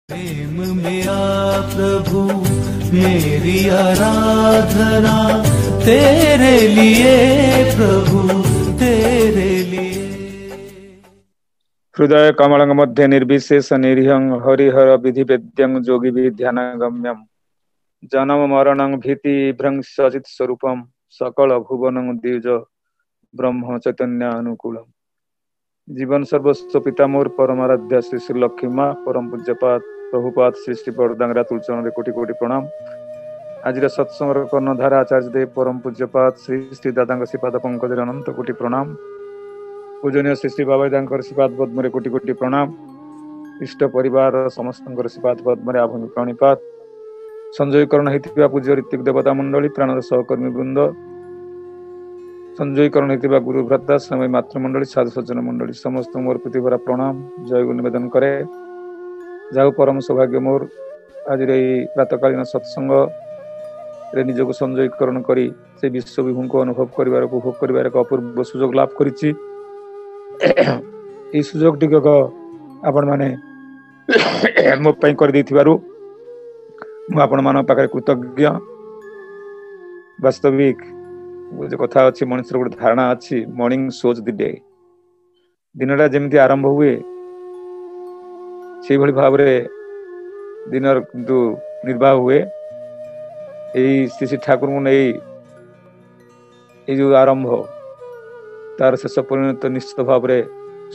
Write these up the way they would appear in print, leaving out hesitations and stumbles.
प्रेम मेरा प्रभु मेरी आराधना तेरे लिए प्रभु तेरे लिए। हृदय कमलं मध्ये निर्विशेष निरीहं हरिहर विधि वेद्यं जोगी भी ध्यानगम्यं जन्म मरणं भीति भ्रंशजित स्वरूपम सकल भुवनं द्विज ब्रह्म चैतन्य अनुकूलम। जीवन सर्वस्व पिता मोर परमाराध्या श्री श्री लक्ष्मी माँ परम पूज्यपाद प्रभुपाद श्री श्री बरदांगरा तुलचरण कोटि कोटि प्रणाम। आज सत्संगर कर्णधारा आचार्य देव परम पूज्यपाद श्री श्री दादा श्रीपाद पंकज अनंत कोटि प्रणाम। पूजनीय श्री श्री बाबा श्रीपाद पद्म कोटि कोटि प्रणाम। इष्ट परिवार समस्त श्रीपाद पद्म आभूमि प्रणिपात। संजयकरण होता पूज्य ऋतिक देवता मंडली प्राण सहकर्मी वृंद संजयकरण होता गुरु भ्राता समय मातृमंडली साधु सज्जन मंडली समस्त मोर प्रतिभरा प्रणाम जय गुरु निवेदन करे। जाऊ परम सौभाग्य मोर आज प्रातकालीन सत्संग रे निजक संजयकरण करी से विश्व विभू को अनुभव कर उपभोग कर एक अपूर्व सुजोग लाभ करिछि। এই ସୁଯୋଗଟିକ ଆପଣ ମାନେ ମୋ ପାଇଁ କରିଦେଇଥିବାରୁ ମୁଁ ଆପଣମାନଙ୍କ ପାଖରେ କୃତଜ୍ଞ। ବାସ୍ତବିକ ଯେ କଥା ଅଛି ମଣିଷର ଗୋଟେ ଧାରଣା ଅଛି ମର୍ଣ୍ଣିଂ ଶୋଜ୍ ଦି ଡେ, ଦିନଟା ଯେମିତି ଆରମ୍ଭ ହୁଏ ସେଇଭଳି ଭାବରେ ଦିନର କିନ୍ତୁ ନିର୍ବାହ ହୁଏ। ଏଇ ଶ୍ରୀ ଶ୍ରୀ ଠାକୁରଙ୍କୁ ନେଇ ଏଇ ଯୋଉ ଆରମ୍ଭ तार शेष परिणत निश्चित भाव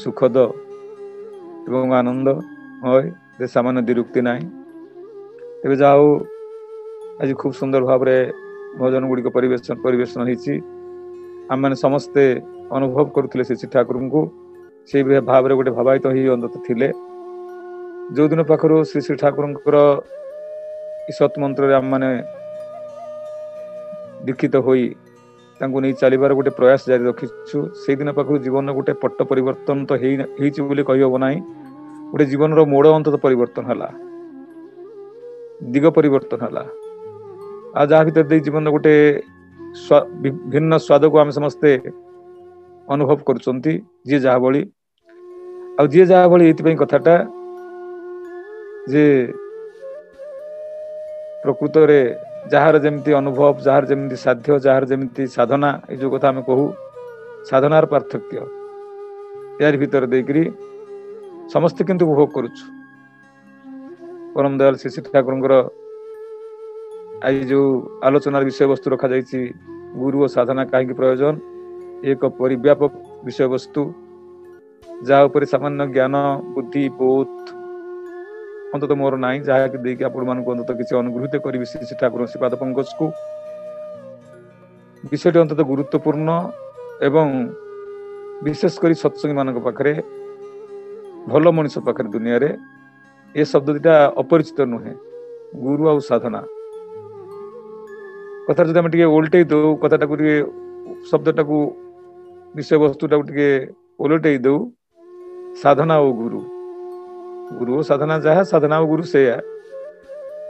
सुखद एवं आनंदमय सामान्य दिरुक्ति ना। तेज जाओ आज खूब सुंदर भाव भजन गुड़िक परिवेशन होती आम मैंने समस्ते अनुभव करुले श्री ठाकुर को से भाव गोटे भावायित ही अंत थे। जो दिन पाखर श्री श्री ठाकुर सत्मंत्र आम मैंने दीक्षित होई तांको नहीं चलिबार गोटे प्रयास जारी रखीछु। से दिन पाखु जीवन गोटे पट्ट परिवर्तन तो हेइछि बोली कहि होबो नाही, गोटे जीवन रो मोड़ अंत परिवर्तन हला, दिग परिवर्तन हला। आ जहाँ भीतर दे जीवन गोटे भिन्न स्वाद को आम समस्ते अनुभव करुचंती जी जहा भली आ जी जहा भली एथि कथाटा जे प्रकृत रे जार जमती अनुभव जार जमती साध्य जार जमती साधना ये जो कथा आम कहू साधनार पार्थक्य यार भीतर देकरी समस्ते किंतु उपभोग करुछु। परम दयाल श्री श्री ठाकुर आज जो आलोचनार विषय वस्तु रखा जाइछि गुरु और साधना कहीं प्रयोजन एक परिव्यापक विषय वस्तु जहाँ उपर सामान्य ज्ञान बुद्धि बोध अंत मोर ना जहाँ देखिए अंत किसी अनुगृहित करी श्री ठाकुर श्रीपाद पंकज को विषय अंत गुरुत्वपूर्ण एवं विशेषकर सत्संगी मान पाखे भल मनीष पाखे दुनिया रे ये शब्द दुटा अपरिचित नुहे। गुरु आ साधना कथा जो टे ओल्टे दौ कथाटा को शब्दटा को विषय वस्तुटा टे ओलटे दौ साधना और गुरु गुरु साधना जहाँ साधना और गुरु से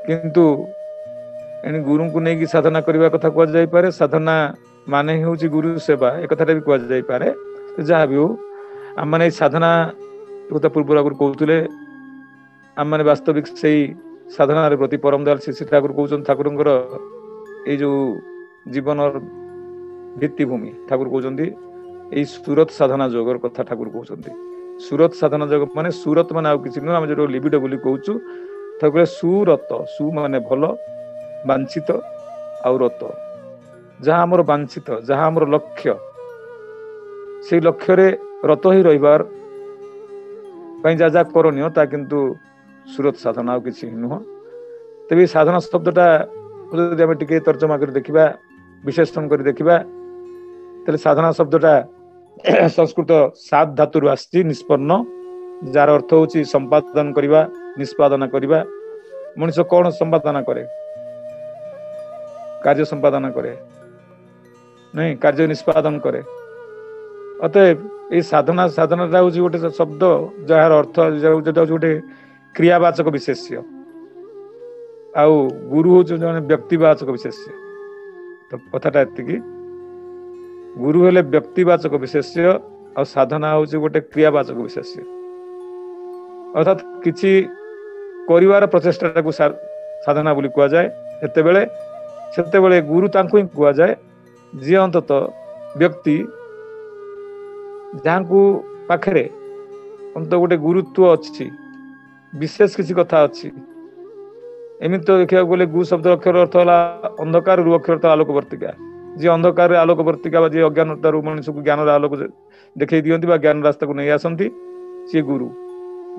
किंतु गुरु को नहीं साधना करने कथा कहुई साधना माने हूँ गुरु सेवा एक कथाटा भी कहुई जहाँ भी हो आम मैंने साधना कथा पूर्व आगुरी कहते आम मैंने वास्तविक से साधना प्रति परम दयाल श्री श्री ठाकुर कहते ठाकुर ये जो जीवन भित्तिभूमि ठाकुर कहते यही सूरत साधना जोगर कथा ठाकुर कहते। सूरत साधना जग माने सूरत माने आउ किसी नुह आम जो लिबिड बोली कहूँ ठाकुर सुरत सु माने भल वांछित आउ रत जहाँ आमर वांछित जहाँ आमर लक्ष्य से लक्ष्य रे रत ही रहिबार जा जा करनीय ता किंतु सूरत साधना आउ किसी नुह। तेबे साधना शब्दटा जदि आम टिके तर्जमा कर देखिबा विशेषण कर देखिबा तेरे साधना शब्दटा संस्कृत सात धातु आसी निष्पन्न जार अर्थ होची संपादन करिबा निष्पादन करिबा। मनुष्य कौन संपादन करे कार्य संपादन करे नहीं कार्य निष्पादन करे। अतएव ये साधना साधना हूँ गोटे शब्द जार अर्थ जो गोटे क्रियावाचक विशेष्य आउ गुरु हूँ जन व्यक्तिवाचक विशेष्य। तो कथाटा एतिकी गुरु हेले व्यक्तिवाचक विशेष्य और साधना हूँ गोटे क्रियावाचक विशेष्य अर्थात किसी କରିବାର ପ୍ରଚେଷ୍ଟାଟାକୁ ସାଧନା ବୋଲି କୁହାଯାଏ। ସେତେବେଳେ ଗୁରୁ ତାଙ୍କୁ ହିଁ କୁହାଯାଏ ଯିଏ ଅନ୍ତତଃ ବ୍ୟକ୍ତି ଯାହାଙ୍କୁ ପାଖରେ ଅନ୍ତତଃ ଗୋଟେ ଗୁରୁତ୍ୱ ଅଛି, ବିଶେଷ କିଛି କଥା ଅଛି। ଏମିତି ତ ଦେଖିବାକୁ ଗଲେ ଗୁ ଶବ୍ଦ ଅକ୍ଷର ଅର୍ଥ ହେଲା ଅନ୍ଧକାରରୁ ଅକ୍ଷର ଅର୍ଥ ଆଲୋକବର୍ତ୍ତିକା। ଯିଏ ଅନ୍ଧକାରରେ ଆଲୋକବର୍ତ୍ତିକା ବା ଯିଏ ଅଜ୍ଞାନତାରୁ ମଣିଷକୁ ଜ୍ଞାନର ଆଲୋକ ଦେଖେଇ ଦିଅନ୍ତି ବା ଜ୍ଞାନ ରାସ୍ତାକୁ ନେଇ ଆସନ୍ତି, ସିଏ ଗୁରୁ।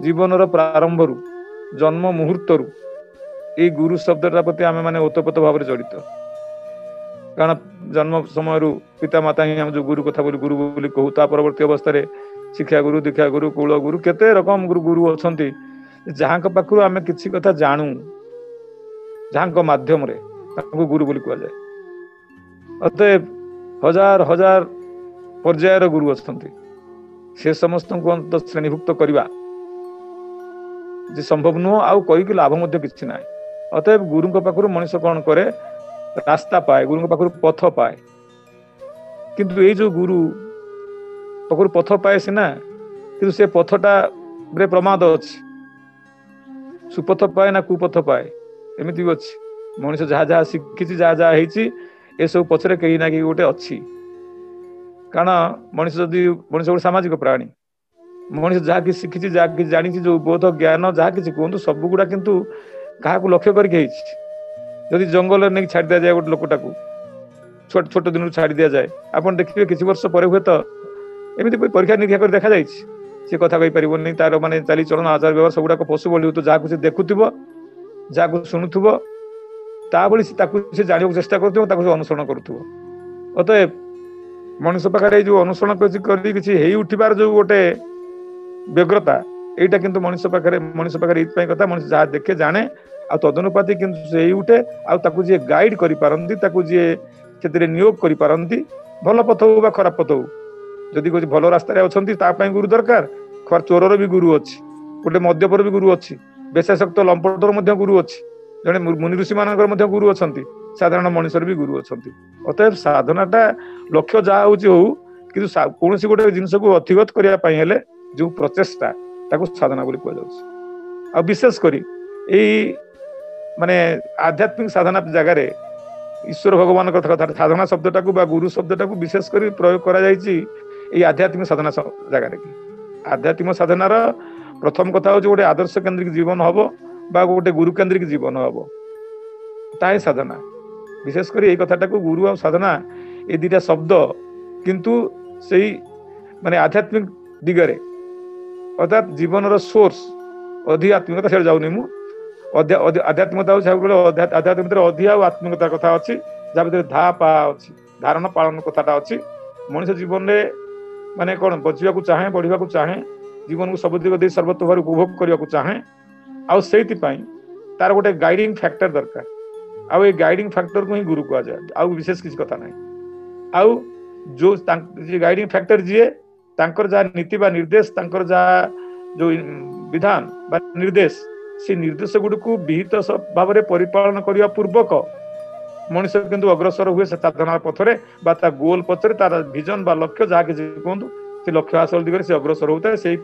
ଜୀବନର ପ୍ରାରମ୍ଭରୁ ଜନ୍ମ ମୁହୂର୍ତ୍ତରୁ ଏଇ ଗୁରୁ ଶବ୍ଦଟା ପ୍ରତି ଆମେ ମାନେ ଓତପ୍ରୋତ ଭାବରେ ଜଡ଼ିତ। କାରଣ ଜନ୍ମ ସମୟରୁ ପିତା ମାତା ହିଁ ଆମେ ଯୋଉ ଗୁରୁ କଥା ବୋଲି ଗୁରୁ ବୋଲି କହୁ, ତା ପରବର୍ତ୍ତୀ ଅବସ୍ଥାରେ ଶିକ୍ଷା ଗୁରୁ, ଦୀକ୍ଷା ଗୁରୁ, କୂଳ ଗୁରୁ, କେତେ ରକମ ଗୁରୁ ଅଛନ୍ତି ଯାହାଙ୍କ ପାଖରୁ ଆମେ କିଛି କଥା ଜାଣୁ, ଯାହାଙ୍କ ମାଧ୍ୟମରେ ତାଙ୍କୁ ଗୁରୁ ବୋଲି କୁହାଯାଏ। ଅତଏବ ହଜାର ହଜାର ପର୍ଯ୍ୟାୟର ଗୁରୁ ଅଛନ୍ତି। ସେ ସମସ୍ତଙ୍କୁ ଅନ୍ତତଃ ଶ୍ରେଣୀଭୁକ୍ତ କରିବା ଯେ ସମ୍ଭବ ନୁହଁ, ଆଉ କରିକି ଲାଭ ମଧ୍ୟ କିଛି ନାହିଁ। ଅତଏବ ଗୁରୁଙ୍କ ପାଖରୁ ମଣିଷ କଣ କରେ, ରାସ୍ତା ପାଏ, ଗୁରୁଙ୍କ ପାଖରୁ ପଥ ପାଏ। କିନ୍ତୁ ଏଇ ଯୋଉ ଗୁରୁ ପାଖରୁ ପଥ ପାଏ ସିନା, କିନ୍ତୁ ସେ ପଥଟାରେ ପ୍ରମାଦ ଅଛି। ସୁପଥ ପାଏ ନା କୁପଥ ପାଏ, ଏମିତି ବି ଅଛି। ମଣିଷ ଯାହା ଯାହା ଶିଖିଛି, ଯାହା ଯାହା ହେଇଛି, ଏସବୁ ପଛରେ କେହି ନା କେହି ଗୋଟେ ଅଛି। କାରଣ ମଣିଷ ଗୋଟେ ସାମାଜିକ ପ୍ରାଣୀ। ମଣିଷ ଯାହା କିଛି ଶିଖିଛି, ଯାହା କିଛି ଜାଣିଛି, ଯୋଉ ବୋଧ ଜ୍ଞାନ ଯାହା କିଛି କୁହନ୍ତୁ, ସବୁଗୁଡା କିନ୍ତୁ କାହାକୁ ଲକ୍ଷ୍ୟ କରିକି ହେଇଛି। ଯଦି ଜଙ୍ଗଲରେ ନେଇକି ଛାଡି ଦିଆଯାଏ ଗୋଟେ ଲୋକଟାକୁ, ଛୋଟ ଦିନରୁ ଛାଡି ଦିଆଯାଏ, ଆପଣ ଦେଖିବେ କିଛି ବର୍ଷ ପରେ ହୁଏତ ଏମିତି ପରୀକ୍ଷା ନିରୀକ୍ଷା କରି ଦେଖାଯାଇଛି, ସେ କଥା କହିପାରିବନି, ତାର ମାନେ ଚାଲିଚଳନ, ଆଚାର ବ୍ୟବହାର ସବୁଗୁଡାକ ପଶୁ ଭଳି ହଉଥିବ। ଯାହାକୁ ସେ ଦେଖୁଥିବ, ଯାହାକୁ ଶୁଣୁଥିବ, ତା ଭଳି ତାକୁ ସେ ଜାଣିବାକୁ ଚେଷ୍ଟା କରୁଥିବ, ତାକୁ ସେ ଅନୁସରଣ କରୁଥିବ। ଅତଏବ ମଣିଷ ପାଖରେ ଏଇ ଯୋଉ ଅନୁସରଣ କରି କିଛି ହେଇ ଉଠିବାର ଯୋଉ ଗୋଟେ ବ୍ୟଗ୍ରତା, ଏଇଟା କିନ୍ତୁ ମଣିଷ ପାଖରେ ଏଇଥିପାଇଁ କଥା, ମଣିଷ ଯାହା ଦେଖେ ଜାଣେ, ଆଉ ତଦନୁପାତି କିନ୍ତୁ ସେ ହେଇ ଉଠେ। ଆଉ ତାକୁ ଯିଏ ଗାଇଡ କରିପାରନ୍ତି, ତାକୁ ଯିଏ ସେଥିରେ ନିୟୋଗ କରିପାରନ୍ତି, ଭଲ ପଥ ହଉ ବା ଖରାପ ପଥ ହଉ, ଯଦି କିଛି ଭଲ ରାସ୍ତାରେ ଅଛନ୍ତି ତା ପାଇଁ ଗୁରୁ ଦରକାର। ଚୋରର ବି ଗୁରୁ ଅଛି, ଗୋଟେ ମଦ୍ୟପର ବି ଗୁରୁ ଅଛି, ବେଶାସକ୍ତ ଲମ୍ପଟର ମଧ୍ୟ ଗୁରୁ ଅଛି, ଜଣେ ମୁନି ଋଷି ମାନଙ୍କର ମଧ୍ୟ ଗୁରୁ ଅଛନ୍ତି, ସାଧାରଣ ମଣିଷର ବି ଗୁରୁ ଅଛନ୍ତି। ଅତଏବ ସାଧନାଟା ଲକ୍ଷ୍ୟ ଯାହା ହଉଛି ହଉ, କିନ୍ତୁ କୌଣସି ଗୋଟେ ଜିନିଷକୁ ଅଧିଗତ କରିବା ପାଇଁ ହେଲେ ଯୋଉ ପ୍ରଚେଷ୍ଟା, ତାକୁ ସାଧନା ବୋଲି କୁହାଯାଉଛି। ଆଉ ବିଶେଷ କରି ଏଇ ମାନେ ଆଧ୍ୟାତ୍ମିକ ସାଧନା ଜାଗାରେ ଈଶ୍ୱର ଭଗବାନଙ୍କ କଥା, ସାଧନା ଶବ୍ଦଟାକୁ ବା ଗୁରୁ ଶବ୍ଦଟାକୁ ବିଶେଷ କରି ପ୍ରୟୋଗ କରାଯାଇଛି ଏଇ ଆଧ୍ୟାତ୍ମିକ ସାଧନା ଜାଗାରେ। ଆଧ୍ୟାତ୍ମିକ ସାଧନାର ପ୍ରଥମ କଥା ହଉଛି ଗୋଟେ ଆଦର୍ଶ କେନ୍ଦ୍ରିକ ଜୀବନ ହବ ବା ଗୋଟେ ଗୁରୁ କେନ୍ଦ୍ରିକ ଜୀବନ ହବ, ତାହା ସାଧନା। ବିଶେଷ କରି ଏଇ କଥାଟାକୁ ଗୁରୁ ଆଉ ସାଧନା, ଏ ଦିଟା ଶବ୍ଦ କିନ୍ତୁ ସେଇ ମାନେ ଆଧ୍ୟାତ୍ମିକ ଦିଗରେ, ଅର୍ଥାତ୍ ଜୀବନର ସୋର୍ସ ଆଧ୍ୟାତ୍ମିକତା, ସେଟା ଯାଉନି ମୁଁ। ଆଧ୍ୟାତ୍ମିକତା ହଉଛି ଆଧ୍ୟାତ୍ମିକ ଭିତରେ ଅଧି ଆଉ ଆତ୍ମିକତା କଥା ଅଛି, ଯାହା ଭିତରେ ଅଛି, ଧାରଣ ପାଳନ କଥାଟା ଅଛି। ମଣିଷ ଜୀବନରେ ମାନେ କଣ ବଞ୍ଚିବାକୁ ଚାହେଁ, ବଢିବାକୁ ଚାହେଁ, ଜୀବନକୁ ସବୁ ଦିଗ ଦେଇ ସର୍ବତ ଭାବରେ ଉପଭୋଗ କରିବାକୁ ଚାହେଁ। ଆଉ ସେଇଥିପାଇଁ ତାର ଗୋଟେ ଗାଇଡିଂ ଫ୍ୟାକ୍ଟର ଦରକାର, ଆଉ ଏଇ ଗାଇଡିଂ ଫ୍ୟାକ୍ଟରକୁ ହିଁ ଗୁରୁ କୁହାଯାଏ, ଆଉ ବିଶେଷ କିଛି କଥା ନାହିଁ। ଆଉ ଯୋଉ ଗାଇଡିଂ ଫ୍ୟାକ୍ଟର ଯିଏ, ତାଙ୍କର ଯାହା ନୀତି ବା ନିର୍ଦ୍ଦେଶ, ତାଙ୍କର ଯାହା ଯୋଉ ବିଧାନ ବା ନିର୍ଦ୍ଦେଶ, ସେ ନିର୍ଦ୍ଦେଶ ଗୁଡିକୁ ବିହିତ ଭାବରେ ପରିପାଳନ କରିବା ପୂର୍ବକ ମଣିଷ କିନ୍ତୁ ଅଗ୍ରସର ହୁଏ ସେ ସାଧନା ପଥରେ ବା ତା ଗୋଲ ପଥରେ, ତାର ଭିଜନ ବା ଲକ୍ଷ୍ୟ ଯାହା କିଛି କୁହନ୍ତୁ, ସେ ଲକ୍ଷ୍ୟ ହାସଲ ଦିଗରେ ସେ ଅଗ୍ରସର ହଉଥାଏ। ସେଇ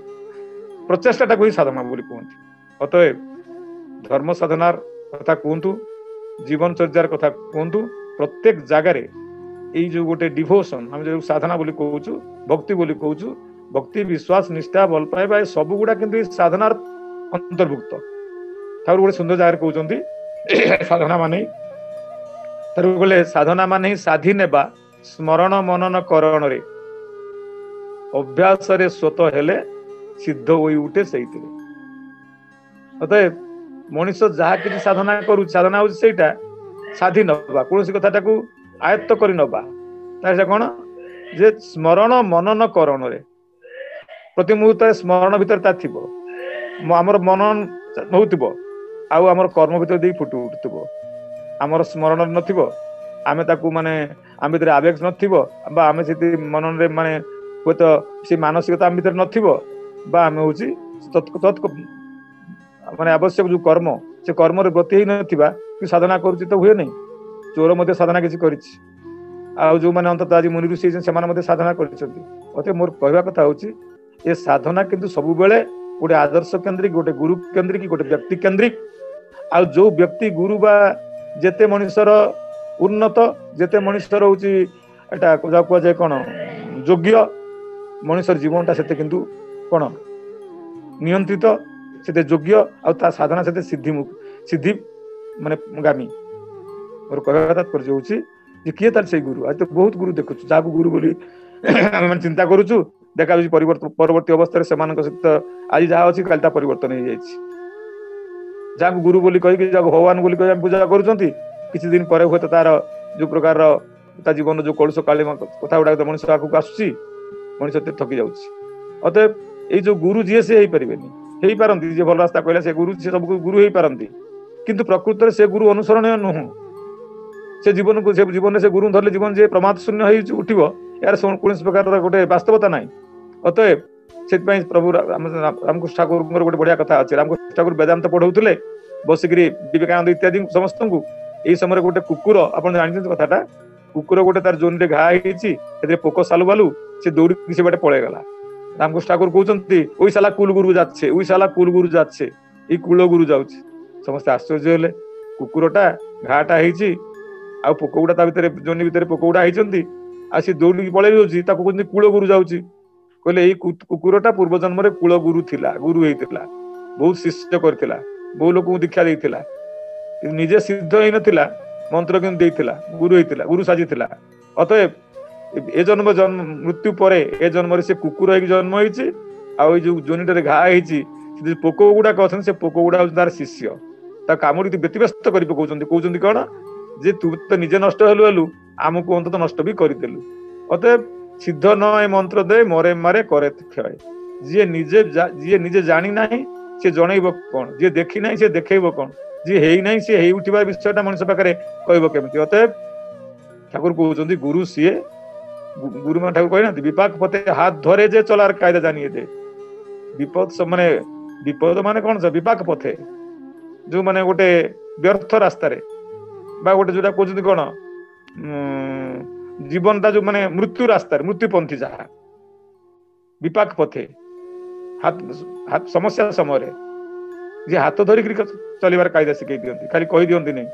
ପ୍ରଚେଷ୍ଟାଟାକୁ ହିଁ ସାଧନା ବୋଲି କୁହନ୍ତି। ଅତଏବ ଧର୍ମ ସାଧନାର କଥା କୁହନ୍ତୁ, ଜୀବନଚର୍ଯ୍ୟାର କଥା କୁହନ୍ତୁ, ପ୍ରତ୍ୟେକ ଜାଗାରେ ଏଇ ଯୋଉ ଗୋଟେ ଡିଭୋସନ, ଆମେ ଯୋଉ ସାଧନା ବୋଲି କହୁଛୁ, ଭକ୍ତି ବୋଲି କହୁଛୁ, ଭକ୍ତି, ବିଶ୍ୱାସ, ନିଷ୍ଠା, ଭଲ ପାଇବା, ଏ ସବୁ ଗୁଡା କିନ୍ତୁ ଏଇ ସାଧନାର ଅନ୍ତର୍ଭୁକ୍ତ। ତାପରେ ଗୋଟେ ସୁନ୍ଦର ଜାଗାରେ କହୁଛନ୍ତି ସାଧନା ମାନେ ସାଧି ନେବା ସ୍ମରଣ ମନନ କରଣରେ, ଅଭ୍ୟାସରେ ସ୍ୱତ ହେଲେ ସିଦ୍ଧ ହୋଇ ଉଠେ ସେଇଥିରେ। ଅତଏବ ମଣିଷ ଯାହା କିଛି ସାଧନା କରୁଛି, ସାଧନା ହଉଛି ସେଇଟା ସାଧି ନବା, କୌଣସି କଥାଟାକୁ ଆୟତ୍ତ କରି ନବା। ତାହେଲେ କଣ ଯେ ସ୍ମରଣ ମନନ କରଣରେ, ପ୍ରତି ମୁହୂର୍ତ୍ତରେ ସ୍ମରଣ ଭିତରେ ତା ଥିବ, ଆମର ମନନ ହଉଥିବ, ଆଉ ଆମର କର୍ମ ଭିତରେ ଦେଇ ଫୁଟି ଉଠୁଥିବ। ଆମର ସ୍ମରଣ ନଥିବ, ଆମେ ତାକୁ ମାନେ ଆମ ଭିତରେ ଆବେଗ ନଥିବ, ବା ଆମେ ସେଠି ମନରେ ମାନେ ହୁଏତ ସେ ମାନସିକତା ଆମ ଭିତରେ ନଥିବ, ବା ଆମେ ହଉଛି ମାନେ ଆବଶ୍ୟକ ଯୋଉ କର୍ମ, ସେ କର୍ମରେ ବ୍ରତୀ ହେଇନଥିବା, କି ସାଧନା କରୁଛି ତ ହୁଏ ନାହିଁ। ଚୋର ମଧ୍ୟ ସାଧନା କିଛି କରିଛି, ଆଉ ଯୋଉମାନେ ଅନ୍ତତଃ ଆଜି ମୁନି ଋଷି ହେଇଛନ୍ତି ସେମାନେ ମଧ୍ୟ ସାଧନା କରିଛନ୍ତି। ମୋର କହିବା କଥା ହଉଛି ଏ ସାଧନା କିନ୍ତୁ ସବୁବେଳେ गोटे आदर्श केन्द्रिक गोटे गुरु केन्द्रिक गोटे व्यक्ति केन्द्रिक आ जो व्यक्ति गुरु बा जेते मनुष्यर उन्नत जेते मनुष्यर होची एटा कुआ जाए कौन योग्य मनुष्यर जीवनटा से किंतु कौन नियंत्रित से योग्य आ साधना से सिद्धि माने गामी मोर कहवा तात्पर्य होची जे किए तार से गुरु आज तो बहुत गुरु देखु जहाँ गुरु बोली आम चिंता करूचु देखा परवर्ती अवस्था से सहित आज जहाँ अच्छी कल परिवर्तन हो जाए जहाँ गुरु बोली कही भगवान बोली कही पूजा करुँच किसी दिन पर हुए तार जो प्रकार जीवन जो कलुष काली कथा गुड़ा मनुष्य आगे आसूसी मनुष्य थकी जाऊँगी अतएव ये जो गुरु जी सी हो पारती जी भल रास्ता कहला से गुरु से सब गुरु हो पारती किंतु प्रकृत में से गुरु अनुसरणीय नुह से जीवन को जीवन से गुरु धरले जीवन जे प्रमाद शून्य उठिब यार कौन प्रकार गोटे वास्तवता ना अतएव से प्रभु रामकृष्ण ठाकुर गोटे बढ़िया कथा अच्छे रामकृष्ण ठाकुर वेदांत पढ़ाऊे बसिक विवेकानंद इत्यादि समस्त को यही समय गोटे कुकुर आप जानते कथाटा कुकुर गोटे तार जोन घा होती पोक सालु बालू से दौड़ी से बाटे पलैगला रामकृष्ण ठाकुर कहते ओई साला कुल गुरु जाच्छे ओई साला कुल गुरु जाच्छे ये कुल गुरु जाऊँगी समस्त आश्चर्य हेले कुकुरटा घाटा होती आ पोक गुड़ा जोनि भितर पोक गुड़ा होती आ सी दौड़ी पलि जाऊँगी कहते कूल गुरु जाऊँगी कहले यही कुकुरटा पूर्व जन्म रे कूल गुरु थिला गुरु होता बहुत शिष्य करथिला बहुत लोक दीक्षा देइथिला निजे सिद्ध होई नथिला मंत्र किन देइथिला गुरु साजिथिला अतएव ए जन्म मृत्यु परे ए जन्म रे से कुकुर होई जन्म होईची आ ओई जो जोनिटे घा होईची से पोक गुड़ा कहछन से पोक गुड़ा तार शिष्य ता कामुड़ी व्यतिव्यस्त करि पकौछन कहउछन कोन जे तू तो निजे नष्ट हेलु हेलु आमको अंत नष्ट भी करदेलु अतएव सिद्ध न ए मंत्र दे मरे मारे करे क्षय जी निजे जानी नाही से जनइब कौन जी देखी ना से देखब कौन जी हेई नहीं से हेई उठिबा विषयटा मनुष्य पाखे कहब केमिति अतएव ठाकुर कहउछन गुरु सीए गुरु मान ठाकुर कहना विपाक पथे हाथ धरे जे चलार कायदा जानिए दे विपद माने कौन सा विपाक पथे जो माने गोटे व्यर्थ रास्ता रे बा गोटे जोटा कहउछन कोन जीवनटा जो माने मृत्यु रास्ता मृत्युपंथी जहा विपाक पथे हाथ समस्या समय जे हाथ धरिक चलबार कायदा शिखई दियंती खाली कही दियंती नहीं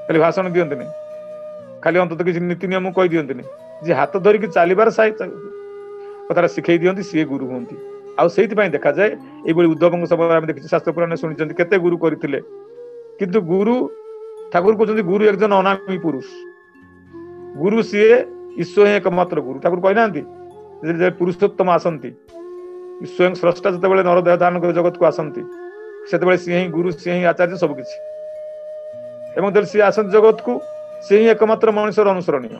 खाली भाषण दियंती नहीं खाली अंत किसी नीति नियम कही दियंती नहीं जे हाथ धरिक चलबार कथा शिखई दियंती सी गुरु हूँ आउ से देखा जाए ये उद्धव समय आम देखिए शास्त्र पुराण शुणी केते गुरु करथिले किंतु गुरु ठाकुर कहते गुरु एक जन अनामी पुरुष गुरु सीए ईश्वर ही एकमात्र गुरु ठाकुर कहना पुरुषोत्तम आसंती स्वयं स्रष्टा जो नर देह धारण कर जगत को आसंती से सी ही गुरु सी ही आचार्य सबकि सी आसंती जगत को सी ही एकमात्र मनुष्यर अनुसरणीय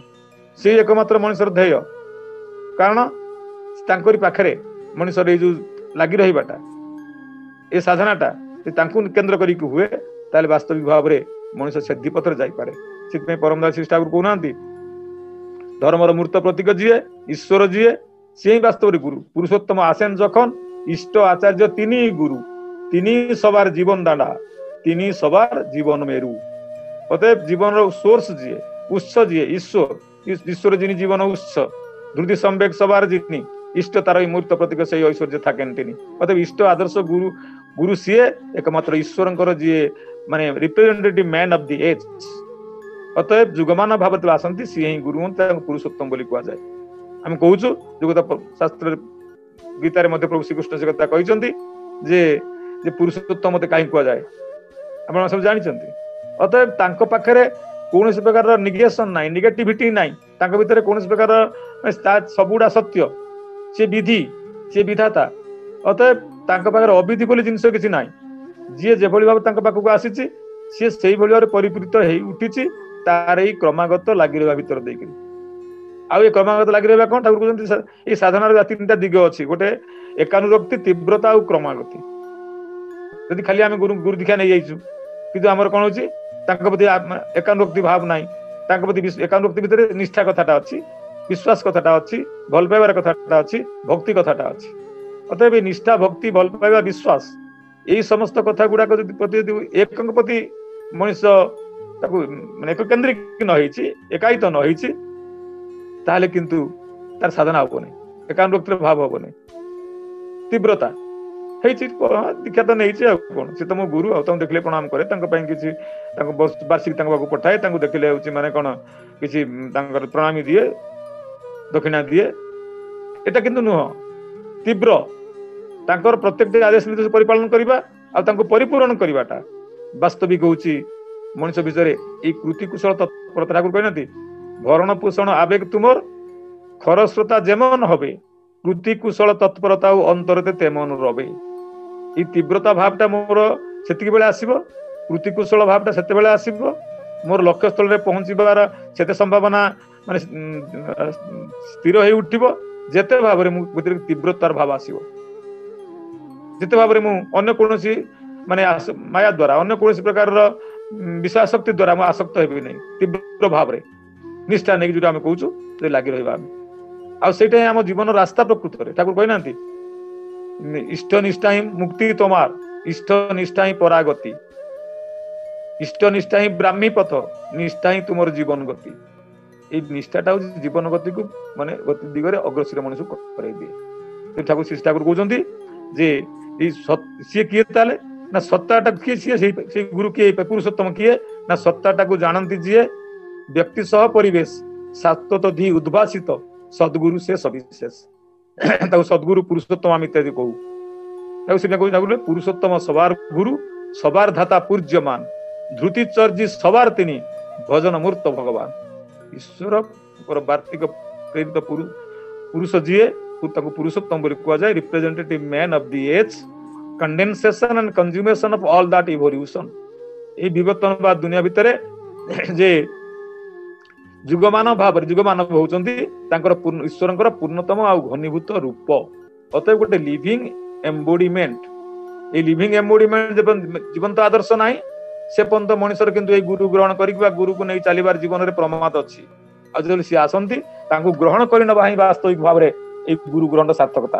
सी एकमात्र मनुष्यर ध्येय कारण पाखे मनुष्यर जो लगी रहीबाटा ये साधनाटा केन्द्र करके हुए ताले वास्तविक भाव में मनुष्य सिद्धि पथर जापे से परमदास श्री ठाकुर कहना धर्मर मूर्त प्रतीक जीए ईश्वर जीए सी ही वास्तव गुरु पुरुषोत्तम आसेन जखन इष्ट आचार्य तीन गुरु तीन सबार जीवन दांडा तीन सबार जीवन मेरु अतएव जीवन सोर्स जीए उत्स जीए ईश्वर जिनी जीवन उत्स धृति संवेक सबार जिनी इष्ट तार मूर्त प्रतीक से ऐश्वर्य थाकेन अतएव इष्ट आदर्श गुरु गुरु सीए एकमात्र ईश्वर जी माने representative man of the age अतएव जुगमान भाव आसती सी ही गुरु पुरुषोत्तम बोली कह जाए आम कहूँ जो शास्त्र गीतार प्रभु श्रीकृष्ण से कथा कहते जे पुरुषोत्तम मत कहीं कह जाए आप सब जानते अतएव तांको पाखरे कौन प्रकार निगेशन ना निगेटिविटी ना भीतर कौन प्रकार सबुड़ा सत्य सी विधि सी विधाता अतएव तांको पाखरे अविधि बोली जिनस किसी ना जी जो भाव पाखक आसी सी से भाव परिपूरित हो उठी तार ही क्रमागत लगी रहा भर देकर आउ ये क्रमागत लगी रहा कौन ठाकुर कहते साधनार तीन टा दिग अच्छी गोटे एकानुरक्ति तीव्रता और क्रमागति यदि खाली आम गुरु दीक्षा नहीं जाइछु कि आमर कौन होची प्रति एकानुरक्ति भाव ना प्रति एकानुरक्ति भितर निष्ठा कथाटा अच्छी विश्वास कथाटा अच्छी भल पाइबार कथाटा अच्छी भक्ति कथाटा अच्छी अतएव निष्ठा भक्ति भल पाइबा विश्वास यही समस्त कथा गुड़ाक एक प्रति मनुष्य माने एक केन्द्रिक न एकायित न ताहले किंतु तार साधना हेनी एकानुरक्तिर भाव हेनी तीव्रता ହେଇଛି ଦୀକ୍ଷା ତ ନେଇଛି ଆଉ କଣ, ସେ ତ ମୋ ଗୁରୁ ଆଉ ତାଙ୍କୁ ଦେଖିଲେ ପ୍ରଣାମ କରେ, ତାଙ୍କ ପାଇଁ କିଛି ତାଙ୍କୁ ବାର୍ଷିକ ତାଙ୍କ ପାଖକୁ ପଠାଏ, ତାଙ୍କୁ ଦେଖିଲେ ହଉଛି ମାନେ କଣ କିଛି ତାଙ୍କର ପ୍ରଣାମୀ ଦିଏ, ଦକ୍ଷିଣା ଦିଏ। ଏଟା କିନ୍ତୁ ନୁହଁ, ତୀବ୍ର ତାଙ୍କର ପ୍ରତ୍ୟେକଟି ଆଦେଶ ନିର୍ଦ୍ଦେଶ ପରିପାଳନ କରିବା ଆଉ ତାଙ୍କୁ ପରିପୂରଣ କରିବାଟା ବାସ୍ତବିକ ହଉଛି ମଣିଷ ବିଷୟରେ ଏଇ କୃତି କୁଶଳ ତତ୍ପରତା। ଠାକୁର କହିନାହାନ୍ତି ଭରଣ ପୋଷଣ ଆବେଗ ତୁମର ଖରସ୍ରୋତା ଯେମନ হবে କୃତି କୁଶଳ ତତ୍ପରତା ଆଉ ଅନ୍ତରତେ ତେମନ ରବେ। ଏଇ ତୀବ୍ରତା ଭାବଟା ମୋର ସେତିକି ବେଳେ ଆସିବ, କୃତି କୁଶଳ ଭାବଟା ସେତେବେଳେ ଆସିବ, ମୋର ଲକ୍ଷ୍ୟସ୍ଥଳରେ ପହଞ୍ଚିବାର ସେତେ ସମ୍ଭାବନା ମାନେ ସ୍ଥିର ହେଇ ଉଠିବ ଯେତେ ଭାବରେ ମୁଁ ଭିତରେ ତୀବ୍ରତାର ଭାବ ଆସିବ, ଯେତେ ଭାବରେ ମୁଁ ଅନ୍ୟ କୌଣସି ମାନେ ମାୟା ଦ୍ଵାରା ଅନ୍ୟ କୌଣସି ପ୍ରକାରର ବିଷୟାସକ୍ତି ଦ୍ଵାରା ମୁଁ ଆସକ୍ତ ହେବି ନାହିଁ। ତୀବ୍ର ଭାବରେ ନିଷ୍ଠା ନେଇକି ଯୋଉଟା ଆମେ କହୁଛୁ ଲାଗି ରହିବା ଆମେ, ଆଉ ସେଇଟା ହିଁ ଆମ ଜୀବନର ରାସ୍ତା ପ୍ରକୃତରେ। ଠାକୁର କହିନାହାନ୍ତି ଇଷ୍ଟ ନିଷ୍ଠା ହିଁ ମୁକ୍ତି ତୋମାର, ଇଷ୍ଟ ନିଷ୍ଠା ହିଁ ପରାଗତି, ଇଷ୍ଟ ନିଷ୍ଠା ହିଁ ବ୍ରାହ୍ମୀ ପଥ, ନିଷ୍ଠା ହିଁ ତୁମର ଜୀବନ ଗତି। ଏଇ ନିଷ୍ଠାଟା ହଉଛି ଜୀବନ ଗତିକୁ ମାନେ ଗତି ଦିଗରେ ଅଗ୍ରସର ମଣିଷକୁ କରାଇ ଦିଏ। ଠାକୁର ଶ୍ରୀ ଠାକୁର କହୁଛନ୍ତି ଯେ ଏଇ ସିଏ କିଏ ତାହେଲେ ନା ସତ୍ତାଟା କିଏ, ସିଏ ସେଇ ଗୁରୁ କିଏ, ପୁରୁଷୋତ୍ତମ କିଏ ନା ସତ୍ତାଟାକୁ ଜାଣନ୍ତି ଯିଏ ବ୍ୟକ୍ତି ସହ ପରିବେଶ ଶାଶ୍ୱତ ଧି ଉଦ୍ଭାସିତ ସଦ୍ଗୁରୁ ସେ ସବିଶେଷ। ତାକୁ ସଦ୍ଗୁରୁ ପୁରୁଷୋତ୍ତମ ଆମେ ଇତ୍ୟାଦି କହୁ। ତାକୁ ସେଟା କହୁଛି ଠାକୁର ପୁରୁଷୋତ୍ତମ ସବାର ଗୁରୁ ସବାର ଧାତା ପୂଜ୍ୟମାନ ଧୃତି ଚର୍ଜି ସବାର তিনি ଭଜନ ମୂର୍ତ୍ତ ଭଗବାନ। ଈଶ୍ୱରଙ୍କର ବାର୍ତ୍ତିକ ପ୍ରେରିତ ପୁରୁଷ ଯିଏ ତାକୁ ପୁରୁଷୋତ୍ତମ ବୋଲି କୁହାଯାଏ। Representative man of the age, condensation and consummation of all that evolution. ଏଇ ବିବର୍ତ୍ତନ ବା ଦୁନିଆ ଭିତରେ ଯେ ଯୁଗମାନ ଭାବରେ ଯୁଗମାନବ ହଉଛନ୍ତି ତାଙ୍କର ଈଶ୍ୱରଙ୍କର ପୂର୍ଣ୍ଣତମ ଆଉ ଘନୀଭୂତ ରୂପ। ଅତଏବ ଗୋଟେ ଲିଭିଂ ଏମ୍ବୋଡିମେଣ୍ଟ। ଏଇ ଲିଭିଂ ଏମ୍ବୋଡିମେଣ୍ଟ ଜୀବନ୍ତ ଆଦର୍ଶ ନାହିଁ ସେ ପର୍ଯ୍ୟନ୍ତ ମଣିଷର କିନ୍ତୁ ଏଇ ଗୁରୁ ଗ୍ରହଣ କରିକି ବା ଗୁରୁକୁ ନେଇ ଚାଲିବାର ଜୀବନରେ ପ୍ରମାଦ ଅଛି। ଆଉ ଯେତେବେଳେ ସିଏ ଆସନ୍ତି ତାଙ୍କୁ ଗ୍ରହଣ କରିନେବା ହିଁ ବାସ୍ତବିକ ଭାବରେ ଏଇ ଗୁରୁ ଗ୍ରହଣର ସାର୍ଥକତା।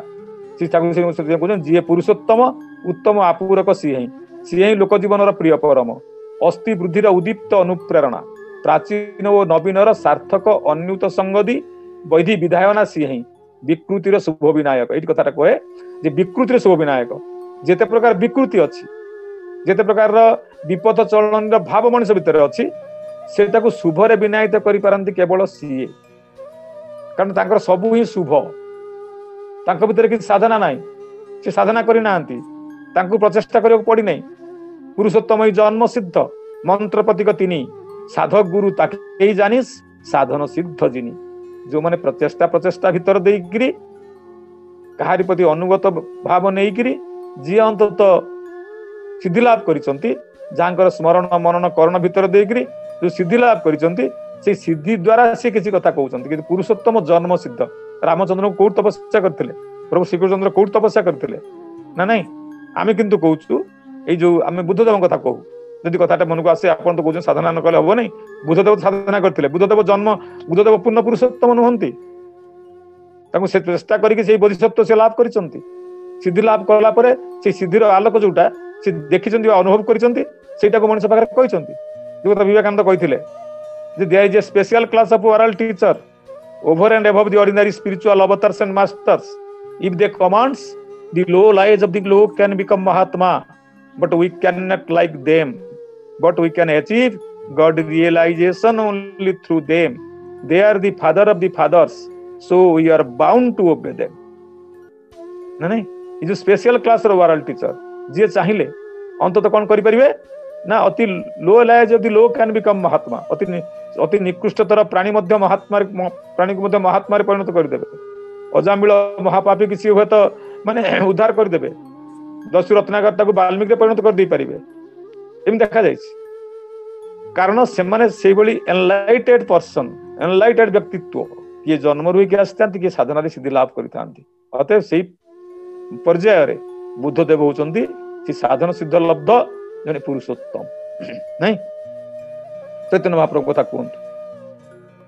କହୁଛନ୍ତି ଯିଏ ପୁରୁଷୋତ୍ତମ ଉତ୍ତମ ଆପୂରକ ସିଏ ହିଁ ଲୋକ ଜୀବନର ପ୍ରିୟ ପରମ, ଅସ୍ଥି ବୃଦ୍ଧିର ଉଦୀପ୍ତ ଅନୁପ୍ରେରଣା, ପ୍ରାଚୀନ ଓ ନବୀନର ସାର୍ଥକ ଅନ୍ୟୁତ ସଙ୍ଗଦି ବୈଧି ବିଧାୟନା ସିଏ ହିଁ ବିକୃତିର ଶୁଭ ବିନାୟକ। ଏଇଠି କଥାଟା କହେ ଯେ ବିକୃତିର ଶୁଭ ବିନାୟକ। ଯେତେ ପ୍ରକାର ବିକୃତି ଅଛି, ଯେତେ ପ୍ରକାରର ବିପଦ ଚଳନର ଭାବ ମଣିଷ ଭିତରେ ଅଛି, ସେଟାକୁ ଶୁଭରେ ବିନାୟିତ କରିପାରନ୍ତି କେବଳ ସିଏ। କାରଣ ତାଙ୍କର ସବୁ ହିଁ ଶୁଭ, ତାଙ୍କ ଭିତରେ କିଛି ସାଧନା ନାହିଁ, ସେ ସାଧନା କରିନାହାନ୍ତି, ତାଙ୍କୁ ପ୍ରଚେଷ୍ଟା କରିବାକୁ ପଡିନାହିଁ। ପୁରୁଷୋତ୍ତମ ଜନ୍ମ ସିଦ୍ଧ ମନ୍ତ୍ର ପ୍ରତୀକ ତିନି ସାଧକ ଗୁରୁ ତାକେଇ ଜାନିସ୍ ସାଧନ ସିଦ୍ଧ ଜିନି। ଯୋଉମାନେ ପ୍ରଚେଷ୍ଟା ଭିତରେ ଦେଇକିରି କାହାରି ପ୍ରତି ଅନୁଗତ ଭାବ ନେଇକିରି ଯିଏ ଅନ୍ତତଃ ସିଦ୍ଧି ଲାଭ କରିଛନ୍ତି, ଯାହାଙ୍କର ସ୍ମରଣ ମନନ କରଣ ଭିତରେ ଦେଇକିରି ଯୋଉ ସିଦ୍ଧି ଲାଭ କରିଛନ୍ତି, ସେଇ ସିଦ୍ଧି ଦ୍ଵାରା ସେ କିଛି କଥା କହୁଛନ୍ତି। କିନ୍ତୁ ପୁରୁଷୋତ୍ତମ ଜନ୍ମ ସିଦ୍ଧ ରାମଚନ୍ଦ୍ରଙ୍କୁ କୋଉଠି ତପସ୍ୟା କରିଥିଲେ, ପ୍ରଭୁ ଶ୍ରୀକୃଷ୍ଣ କୋଉଠି ତପସ୍ୟା କରିଥିଲେ ନା ନାଇଁ? ଆମେ କିନ୍ତୁ କହୁଛୁ ଏଇ ଯୋଉ ଆମେ ବୁଦ୍ଧଦେବଙ୍କ କଥା କହୁ, ଯଦି କଥାଟା ମନକୁ ଆସେ ଆପଣ ତ କହୁଛନ୍ତି ସାଧନା ନ କଲେ ହବ ନାହିଁ। ବୁଦ୍ଧଦେବ ସାଧନା କରିଥିଲେ, ବୁଦ୍ଧଦେବ ପୂର୍ଣ୍ଣ ପୁରୁଷୋତ୍ତମ ନୁହନ୍ତି? ତାଙ୍କୁ ସେ ଚେଷ୍ଟା କରିକି ସେଇ ବୋଧିସତ୍ତ୍ୱ ସେ ଲାଭ କରିଛନ୍ତି। ସିଦ୍ଧି ଲାଭ କଲା ପରେ ସେଇ ସିଦ୍ଧିର ଆଲୋକ ଯୋଉଟା ସେ ଦେଖିଛନ୍ତି ବା ଅନୁଭବ କରିଛନ୍ତି, ସେଇଟାକୁ ମଣିଷ ପାଖରେ କହିଛନ୍ତି। ଯୋଉ କଥା ବିବେକାନନ୍ଦ କହିଥିଲେ ଯେ there is a special class of oral teacher over and above the ordinary spiritual avatars and masters. If they commands, the low lives of the low can become Mahatma, but we cannot like them. But we can achieve God realization only through them. They are the father of the fathers, so we are bound to obey them. नहीं ये जो special class रो ओरल teacher जी चाहिए अंततः कौन करि परिबे ना अति low lies of the low can become mahatma. अति निकृष्टतर प्राणी मध्य महात्मा प्राणी को मध्य महात्मा रे परिणत कर देबे। अजामिल महापापी किसी हुए तो माने उद्धार कर देबे। दस्यु रत्नाकर ताको वाल्मीकि परिणत कर दे परिबे, एम देखा जाय। कारण से माने से बली एनलाइटेड पर्सन, एनलाइटेड व्यक्तित्व किए जन्म रुई के आस्तांती किए साधना रे सिद्धि लाभ करितांती। अतः सेही पर्याय रे बुद्धदेव होचंती से साधन सिद्ध लब्ध जने पुरुषोत्तम नहीं। चैतन्य महाप्रभु कथा कहतु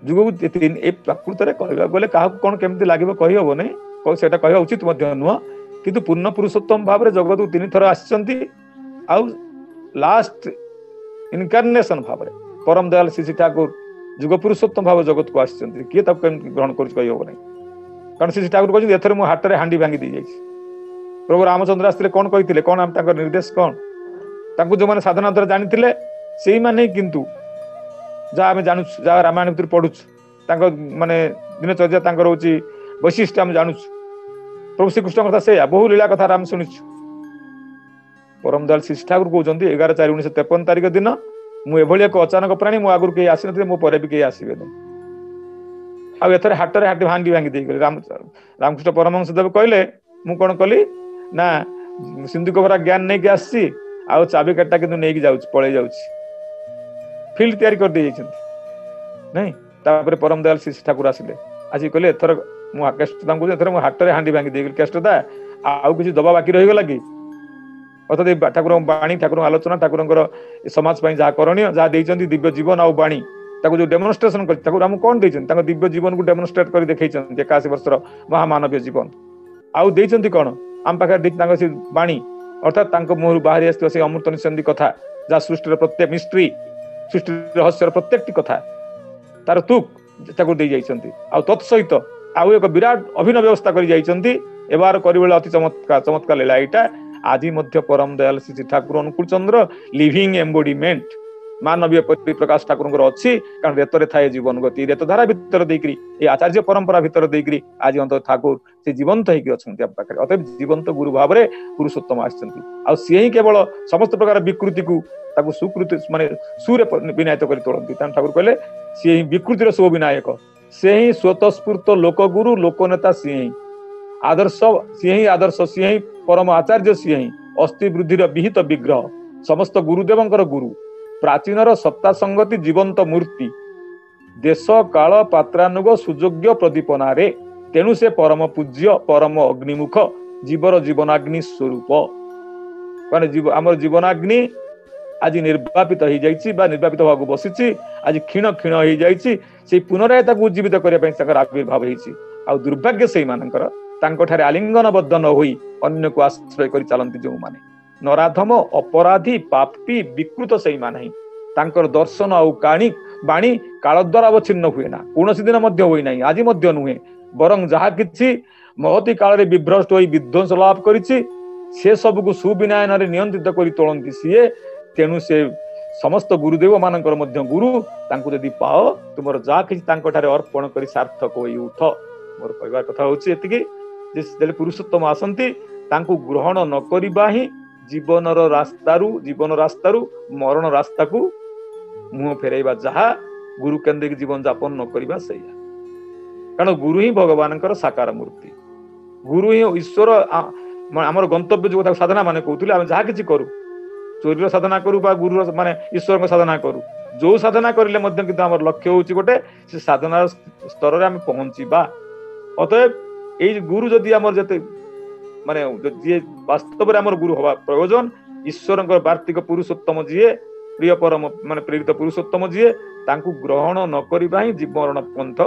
जुग ए प्रकृत रे कहबा गले काहा कोन केमति लागिबो कहि हबो नै, सेटा कहबा उचित मध्य नुह। किंतु पूर्ण पुरुषोत्तम भाव रे जगत तीन थर आछंती। आ लास्ट इनकार्नेशन भाव रे परम दयाल श्री ठाकुर जुग पुरुषोत्तम भाव जगत को आछंती। किए तब केमति ग्रहण कर कहि हबो नै, कारण श्री ठाकुर कहजि एथरे मो हाथ रे हांडी भांगी दी जाइछि। प्रभु रामचंद्र आसते कौन कहते कौन निर्देश कौन तांको जो माने साधना द्वारा जानी से माने किंतु जहाँ आम जानू जहाँ रामायण भर पढ़ु माने दिनचर्या होची वैशिष्ट्य आम जानू प्रभु श्रीकृष्ण कथा से बहु लीला कथा आम शुणु परम दयाल श्री ठाकुर कहते 11/4/1953 तारिख दिन मुझे एक अचानक प्राणी मो आगुरी कहीं आसी ना मो पर भी कहीं आसबे आथर हाटर हाटी भांगी भांगी देगली रामकृष्ण परमहंस देव कहले मु कौन कली ना सिंधु कबरा ज्ञान नहीं आसी आउ चाबी काटा कि नहीं जाऊँ पलि जाऊँ फिल्ड तैयारी कर दे नहीं तापर परम दयाल श्री ठाकुर आसिले आज कहले एथर मुझे हाटर हांडी भांगी देगली केष्टता आउ किसी दबा बाकी रहीगला कि अर्थात ठाकुर बाणी ठाकुर आलोचना ठाकुर समाज जहाँ करणीय जहाँ देते दिव्य जीवन आउ बाणी जो डेमोन्स्ट्रेशन कर कौन देते दिव्य जीवन को डेमोन्स्ट्रेट कर देखते 81 वर्षर महामानवीय जीवन आउ देते कौन आम पाखे बाणी अर्थात मुहर बाहरी आस अमृत निशंदी कथा जहाँ सृष्टि प्रत्येक मिस्ट्री सृष्टि रहस्य प्रत्येक कथा तार तुक दे जाइछंती आ तत्सहित आउ एक विराट अभिनव व्यवस्था कर अति चमत्कार चमत्कार लीला यहाँ आज परम दयाल श्री ठाकुर अनुकूल चंद्र लिविंग एम्बोडीमेंट मानवीय प्रकाश ठाकुर अच्छी कारण रेतरे थाए जीवन गति रेतधारा भितर देकरी ये आचार्य परंपरा भितर देकरी आज अंत ठाकुर से जीवंत होती अतएव जीवंत गुरु भाव में पुरुषोत्तम आसी ही केवल समस्त प्रकार विकृति को सुकृति माने सूर्य विनायत कर तोड़ती ठाकुर कहले सी ही विकृतिर स्व विनायक से ही स्वतस्फूर्त लोकगुरु लोकनेता सी ही आदर्श सी ही आदर्श सी ही परम आचार्य सी ही अस्थि वृद्धिर विहित विग्रह समस्त गुरुदेवंकर गुरु प्राचीनर सत्ता संगति जीवंत मूर्ति देश काल पात्रानुग सुयोग्य प्रदीपना रे तेणु से परम पूज्य परम अग्निमुख जीवर जीवनाग्नि स्वरूप माने आमर जीवनाग्नि आज निर्वापित हो जाइछि बा निर्वापित होगा बसी आज क्षीण क्षीण हो जाइछि से पुनराय ताकू उज्जीवित करने आविर्भाव होइछि आ दुर्भाग्य से मानकर तांकोठारे आलिंगनबद्ध न होई अन्य को आश्रय कर चलती जो माने नराधम अपराधी पापी विकृत से माने तांकर दर्शन आउ काणी बाणी काल द्वारा अवच्छिन्न हुए ना कौन दिन मध्य होई नाही आज मध्य नुहे बरं जहा किछि महती काल रे विभ्रष्ट होई विध्वंस लाभ करिछि से सब को सुविनायन रे नियंत्रित करी तोलंती सीए तेणु से समस्त गुरुदेव मानकर मध्य गुरु तांको यदि पाओ तुमर जा किछि तांको ठारे अर्पण करी सार्थक होई उठ मोर कहबार कथा होछि एतिकी जे पुरुषोत्तम आसंती तांको ग्रहण न करिबा ही जीवन रास्तारू मरण रास्ता को मुह फेरैबा जहा गुरु केन्द्रिक जीवन यापन न करिबा सैया कारण गुरु ही भगवान साकार मूर्ति गुरु ही ईश्वर आमर गंतव्य जो साधना माने कहते आम जहाँ किसी करूँ चोरी साधना करूँ गुरु माने ईश्वर साधना करूँ जो साधना करें आम लक्ष्य हूँ गोटे से साधना स्तर में आम पहुंचा अतएव ये गुरु जदि आमर जते माने जी वास्तव में गुरु हवा प्रयोजन ईश्वर वार्तिक पुरुषोत्तम जीए प्रिय परम माने प्रेरित पुरुषोत्तम जीए तांकु ग्रहण न करिबा ही जीवन पंथ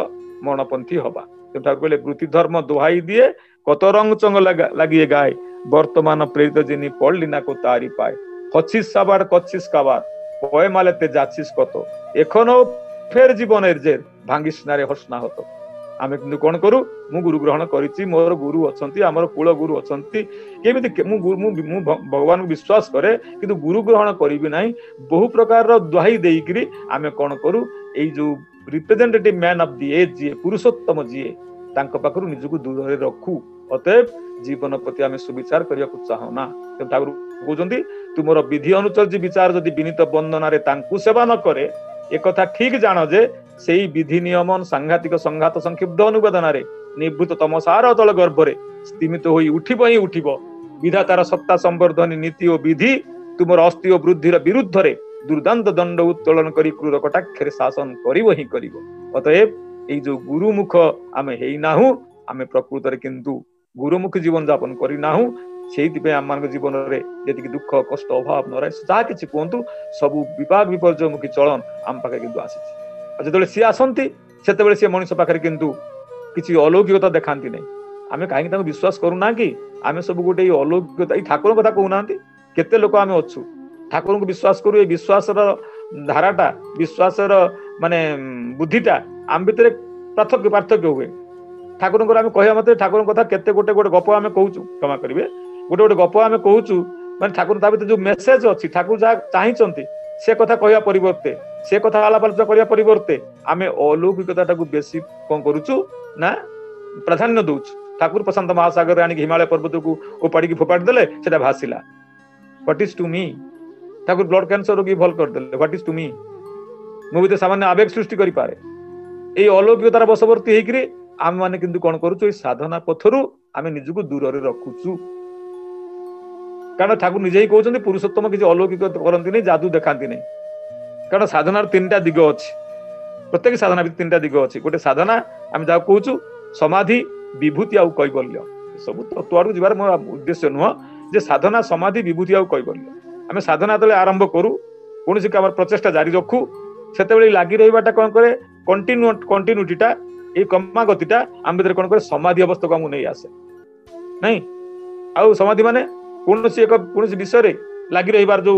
मरणपंथी हवा कहले वृत्ति धर्म दोहाई दिए कत रंग चंग लगिए गाय वर्तमान प्रेरित जिनी पढ़ली ना को तारी पाए हचिस साबार कच्छिस काबार पय माले ते जाचिस कत एखनो फेर जीवन जेर भांगिस नारे हसना हतो आमे किंतु कोन करू मु गुरु ग्रहण करिछि मोर गुरु अछंती हमर कुल गुरु अछंती केमिति मु भगवान को विश्वास करे किंतु गुरु ग्रहण करिबि नाही बहु प्रकार रो दुहाई देइकरी आमे कोन करू एई जो representative man of the age जी पुरुषोत्तम जी तांको पाखरु निजको दूर रे रखू अतएव जीवन प्रति आमे सुविचार करिया को चाहना ठाकुर कहउचंती तुमरो विधि अनुचर्य विचार जदि विनीत वंदना रे तांकु सेवा न करे एक कथा ठीक जानो जे सेई विधि नियमन सांघातिक संघात संक्षिप्त अनुवेदन रे निवृत्त तमसार तल गर्भ रे स्थिमित होई उठिबो ही उठिबो विधातार सत्ता संवर्धन नीति और विधि तुमर अस्थि और वृद्धिर विरुद्ध रे दुर्दांत दंड उत्तोलन करी क्रूर कटाक्षर शासन करिबो ही करिबो अतएव एई जो गुरुमुख आमे हेई नाहु आमे प्रकृत रे किंतु गुरुमुख जीवन यापन करी नाहु सेइति आम मान जीवन रे जति दुख कष्ट अभाव न रहे जहा किछि कोंतु सब विपाक विपर्ययमुखी चलन आम पाखे किंतु आसीछि जेतेबेले सी आसंती सेतेबेले सी मनुष्य पाखे किंतु किछि अलौकिकता देखांती नै आमे काहे तांको विश्वास करूना कि आमे सब गोटे अलौकिकता ठाकुर कथा कहउनांती केते लोक आमे अछु ठाकुर को विश्वास करू ए विश्वासर धाराटा विश्वासर माने बुद्धिटा आम भितर पार्थक्य हुए ठाकुर आम कहवा मत ठाकुर कथा केते गोटे गोटे गप आम कहूँ क्षमा करेंगे गोटे गोटे गप आम कहूँ माने ठाकुर ता भीतर जो मेसेज अच्छी ठाकुर जहाँ चाहते से कथा कहवा परिवर्ते से कथा आलाप आलोचना करने परिवर्ते आम अलौकिकता बेसी कौन करुचु ना प्राधान्य दौचु। ठाकुर प्रशांत महासागर आनी हिमालय पर्वत को उपाड़ी फोपाड़ी देले सेटा भासिला। What is to me? Thakur blood cancer रोगी भल करदेले। What is to me? मो भीतर सामान्य आवेग सृष्टि करि पारे। ए अलौकिकतार बशवर्ती हेकरी आम माने किंतु कोन करूचु साधना पथरु आम निजको दूर रे रखुचु। कारण ठाकुर निजे ही कहते पुरुषोत्तम किसी अलौकिक करती नहीं, जादू देखाती नहीं। कारण साधनार तीनटा दिग अच्छी, प्रत्येक साधना भी तीनटा दिग अच्छी। गोटे साधना आम जहाँ कहूँ समाधि विभूति आउ कैवल्य, सब तत्व जीवार मोर उद्देश्य नुह जे साधना समाधि विभूति आउ कैवल्य। आम साधना जो आरंभ करूँ कौन प्रचेषा जारी रखू से लगी रहा कौन करे कंटिन्यूटीटा ये क्रमागतिटा आम भर कौन करे समाधि अवस्था को नहीं आसे नहीं। आउ समाधि माने कौन विषय लगी रही जो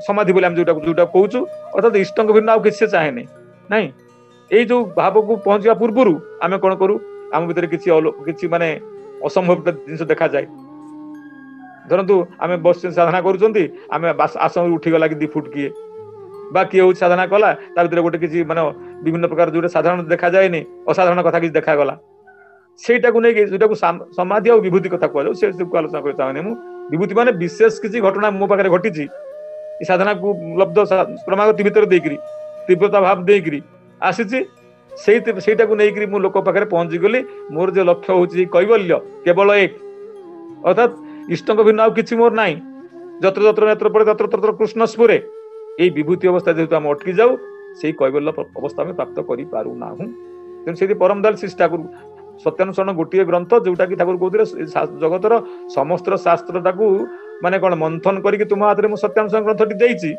समाधि बोले जोटा कहूँ अर्थात इष्ट भिन्न आउ किसी चाहे नहीं। यही जो भाव को पहुंचा पूर्व आम कौन करूँ आम भर किसी माने असंभव जिन देखा जाए। धरतु आम बस साधना करें आसन उठीगला कि 2 फुट किए बा किए हूँ साधना कला ता भर गोटे किसी माने विभिन्न प्रकार जो साधारण देखा जाए असाधारण कथा किसी देखागला सेटा को नहीं जोटा को समाधि और विभूति कथा कहूँ से आलोचना कर चाहे। विभूति माने विशेष किसी घटना मो पाखे घटी साधना को लब्ध क्रमागति भितर देकरी तीव्रता भाव देकरी आसी सेटा को नहीं मु लोक पाखे पहुंची गली। मोर जो लक्ष्य हूँ कैवल्य केवल एक अर्थात इष्ट भिन्न आउ किसी मोर ना जत्र जत्र नेत्र पड़े तत्र तत्र कृष्ण स्फुरे यही विभूति अवस्था जेहेतु आम अटकी जाऊ से कैवल्य अवस्था में प्राप्त कर पारू ना तेणु से परम दयाल श्री ठाकुर सत्यानुसरण गोटे ग्रंथ जोटा कि ठाकुर कहते जगतर समस्त शास्त्र टाकू माने कौन मंथन करके तुम हाथ में सत्यानुसरण ग्रंथटी देती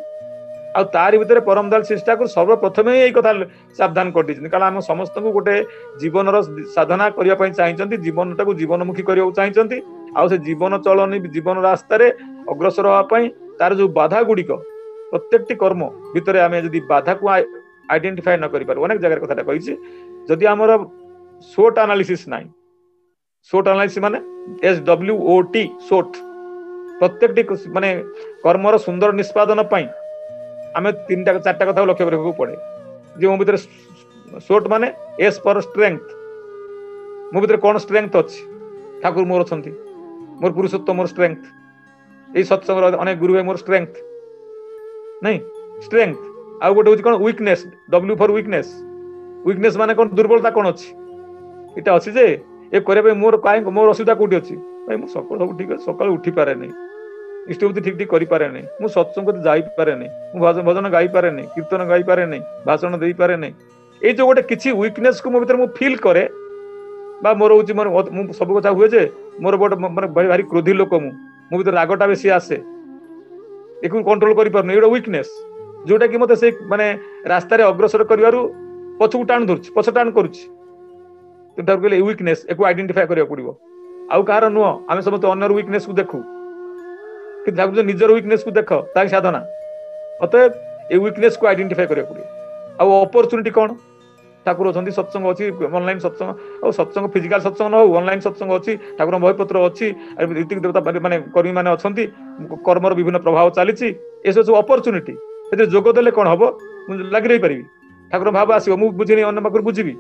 आ तारी भितर परम दयाल श्री ठाकुर सर्वप्रथम यही कथा सावधान कर कारण आम समस्त को गोटे जीवन साधना करने चाहिए जीवन टाक जीवनमुखी करने चाहिए आ जीवन चलनी जीवन रास्तार अग्रसर होगापी तार जो बाधा गुड़िक प्रत्येक कर्म भितर आम जदि बाधा को आइडेंटिफाई न कर अनेक जगह कथा कही जदि आमर SWOT एनालिसिस ना SWOT एनालिसिस माने SWOT SWOT प्रत्येक माने कर्मर सुंदर निष्पादन आम 3टा 4टा कथा लक्ष्य रखा पड़े। जो मो भीतर SWOT माने S फॉर स्ट्रेंथ मो भीतर कौन स्ट्रेंथ अच्छी ठाकुर मोर अच्छा मोर पुरुषोत्तम मोर स्ट्रेंथ यही सत्संग अनेक गुरु है मोर स्ट्रेंथ नहीं स्ट्रेंथ आउ गोटे हूँ कौन weakness W for weakness weakness माने कौन दुर्बलता कौन अच्छी इटा अच्छी जे ये करने मोर कहीं मोर असुविधा कौटी अच्छी भाई मुझे सब ठीक है सकाल उठी पारे नहीं इष्टबुद्धि ठीक ठीक करें नहीं मुझे सत्संग जापे नहीं मुझे भजन गाई पारे नहीं कीर्तन गाई पारे नहीं भाषण दे पारे नहीं ये जो गोटे किसी वीकनेस को मो भीतर मु फील करे बा मोर हूँ मोर सब कथा हुए जे मोर गोटे माने भारी क्रोधी लोक मो भीतर रागटा बेसी आसे एक कंट्रोल कर पार ये वीकनेस जोटा कि मत से माने रास्तार अग्रसर कर पछक टाण धर पछ टाण करुच्ची कहले वीकनेस एक आइडेंटिफाई करिया पड़िबो आउ कहार नुह आम समस्त अन्यर वीकनेस को देखू कि निजर वीकनेस को देख ताकि साधना अतएव ये वीकनेस को आइडेंटिफाई करिया पड़िबो आउ अपॉर्चुनिटी कौन ठाकुर अच्छा सत्संग अच्छी ऑनलाइन सत्संग और सत्संग फिजिकल सत्संग न हो ऑनलाइन सत्संग अच्छी ठाकुर बहिपत्र अच्छी रीतिक देवता माने कर्मी माने अच्छी कर्मर विभिन्न प्रभाव चली ये सब अपॉर्चुनिटी से जोग देले कौन हम लगी रही पारि ठाकुर भाव आसो मुझे बुझे अन्य पाखर बुझी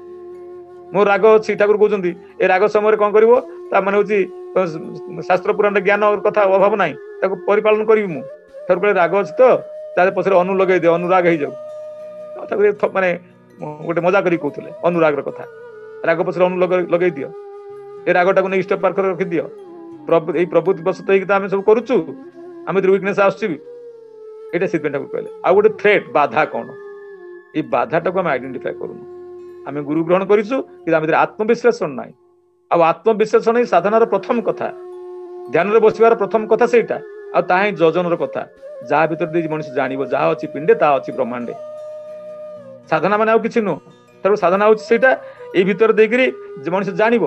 मो राग अच्छी ठाकुर कहते ए राग समय कौन कर माने शास्त्र पुराण ज्ञान कथा अभाव ना परिपालन करी मु ठाकुर राग अच्छी तो पछे अनु लगे दे अनुराग हो जाऊ माने गोटे मजा करी कहते अनुराग कथा राग पछे अनु लगे दियो ए रागटा को नहीं स्टेप पार्क रखी दियो प्रभुति बसत आम सब करुचु आम वीकनेस आसटा से ठाकुर कहले आ गोटे थ्रेट बाधा कौन ये बाधाटा को आम आइडेंटिफाई करूँ आम गुरु ग्रहण करूँ कि आम आत्मविश्लेषण ना आ आत्मविश्लेषण ही साधनार प्रथम कथा ध्यान बसवार प्रथम कथा से आ जजनर कथा जहाँ भीतर मनुष्य जान जहाँ अच्छी पिंडे ता अच्छी ब्रह्मांडे साधना मान कि नुह साधना हूँ भीतर देकरी मनुष्य जान